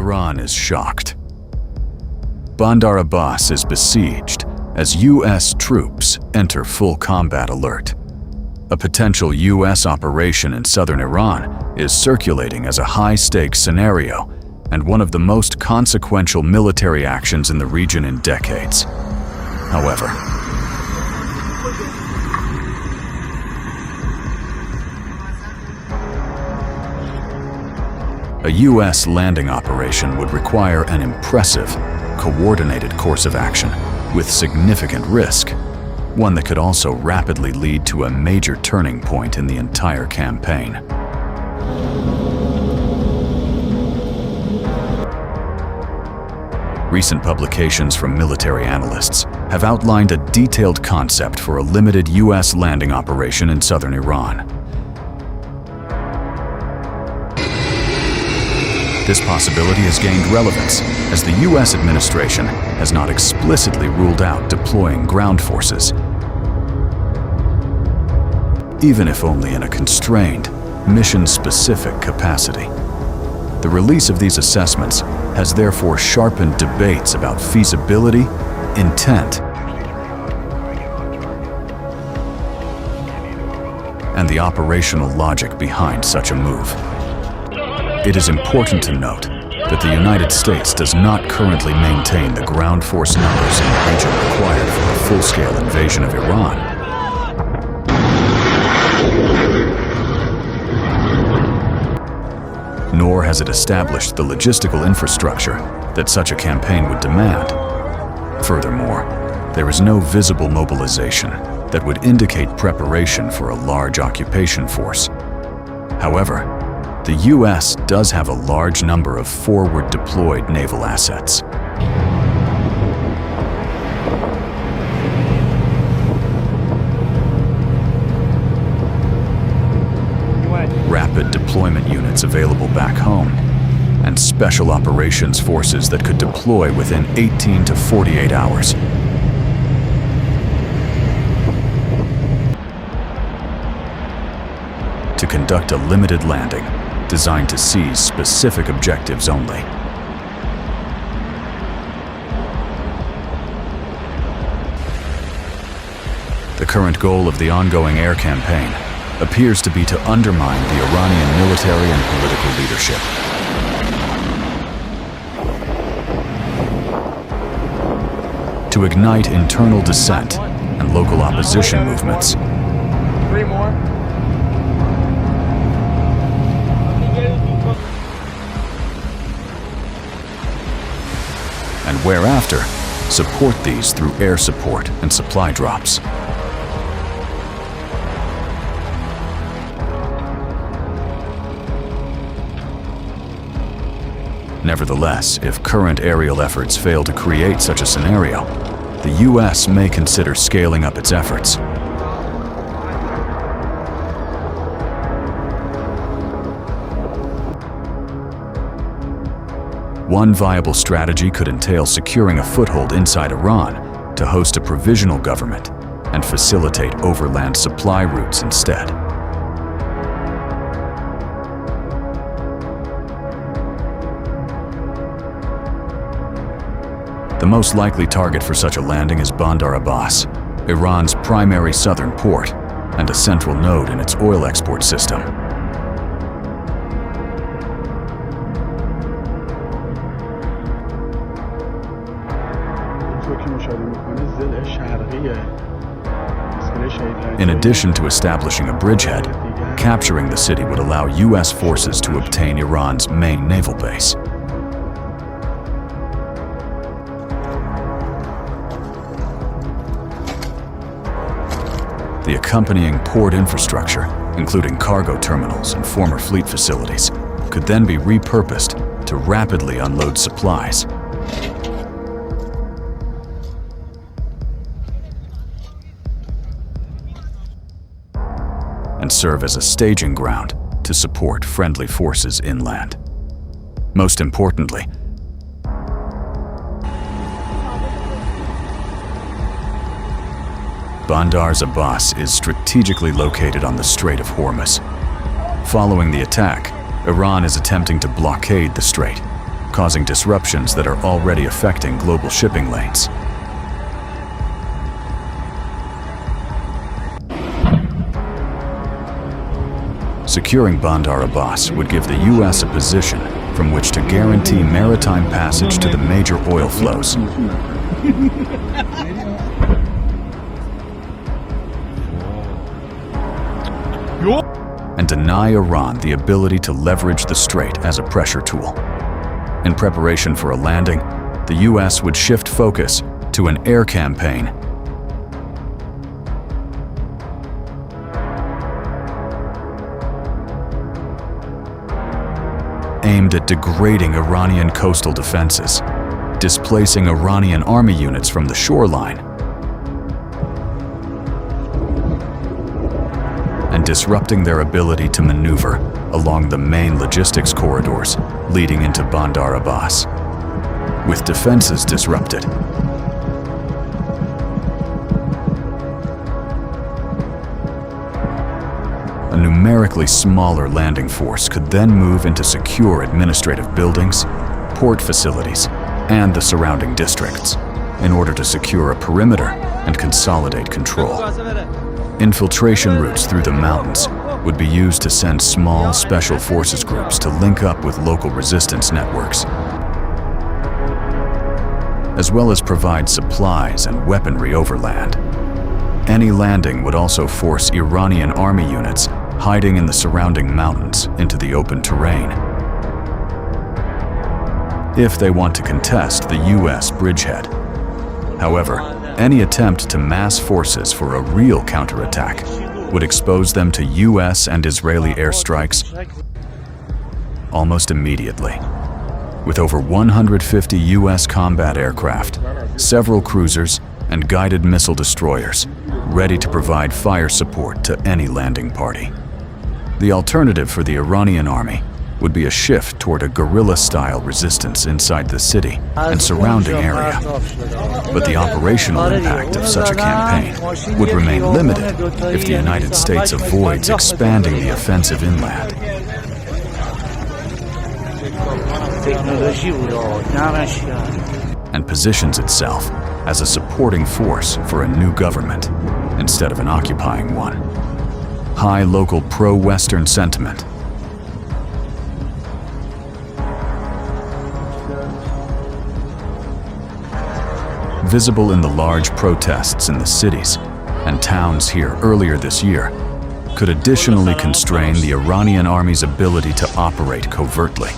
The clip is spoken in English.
Iran is shocked. Bandar Abbas is besieged as U.S. troops enter full combat alert. A potential U.S. operation in southern Iran is circulating as a high-stakes scenario and one of the most consequential military actions in the region in decades. However, a U.S. landing operation would require an impressive, coordinated course of action with significant risk, one that could also rapidly lead to a major turning point in the entire campaign. Recent publications from military analysts have outlined a detailed concept for a limited U.S. landing operation in southern Iran. This possibility has gained relevance as the U.S. administration has not explicitly ruled out deploying ground forces, even if only in a constrained, mission-specific capacity. The release of these assessments has therefore sharpened debates about feasibility, intent, and the operational logic behind such a move. It is important to note that the United States does not currently maintain the ground force numbers in the region required for a full-scale invasion of Iran. Nor has it established the logistical infrastructure that such a campaign would demand. Furthermore, there is no visible mobilization that would indicate preparation for a large occupation force. However, the U.S. does have a large number of forward-deployed naval assets. Rapid deployment units available back home, and special operations forces that could deploy within 18 to 48 hours. To conduct a limited landing designed to seize specific objectives only. The current goal of the ongoing air campaign appears to be to undermine the Iranian military and political leadership. To ignite internal dissent and local opposition movements. 3 more. And whereafter, support these through air support and supply drops. Nevertheless, if current aerial efforts fail to create such a scenario, the U.S. may consider scaling up its efforts. One viable strategy could entail securing a foothold inside Iran to host a provisional government and facilitate overland supply routes instead. The most likely target for such a landing is Bandar Abbas, Iran's primary southern port and a central node in its oil export system. In addition to establishing a bridgehead, capturing the city would allow U.S. forces to obtain Iran's main naval base. The accompanying port infrastructure, including cargo terminals and former fleet facilities, could then be repurposed to rapidly unload supplies. And serve as a staging ground to support friendly forces inland. Most importantly, Bandar Abbas is strategically located on the Strait of Hormuz. Following the attack, Iran is attempting to blockade the strait, causing disruptions that are already affecting global shipping lanes. Securing Bandar Abbas would give the U.S. a position from which to guarantee maritime passage to the major oil flows. And deny Iran the ability to leverage the strait as a pressure tool. In preparation for a landing, the U.S. would shift focus to an air campaign aimed at degrading Iranian coastal defenses, displacing Iranian army units from the shoreline, and disrupting their ability to maneuver along the main logistics corridors leading into Bandar Abbas. With defenses disrupted, a numerically smaller landing force could then move into secure administrative buildings, port facilities, and the surrounding districts in order to secure a perimeter and consolidate control. Infiltration routes through the mountains would be used to send small special forces groups to link up with local resistance networks, as well as provide supplies and weaponry overland. Any landing would also force Iranian army units hiding in the surrounding mountains into the open terrain. If they want to contest the U.S. bridgehead. However, any attempt to mass forces for a real counterattack would expose them to U.S. and Israeli airstrikes almost immediately. With over 150 U.S. combat aircraft, several cruisers, and guided missile destroyers ready to provide fire support to any landing party. The alternative for the Iranian army would be a shift toward a guerrilla-style resistance inside the city and surrounding area. But the operational impact of such a campaign would remain limited if the United States avoids expanding the offensive inland. And positions itself as a supporting force for a new government instead of an occupying one. High local pro-Western sentiment visible in the large protests in the cities and towns here earlier this year could additionally constrain the Iranian army's ability to operate covertly.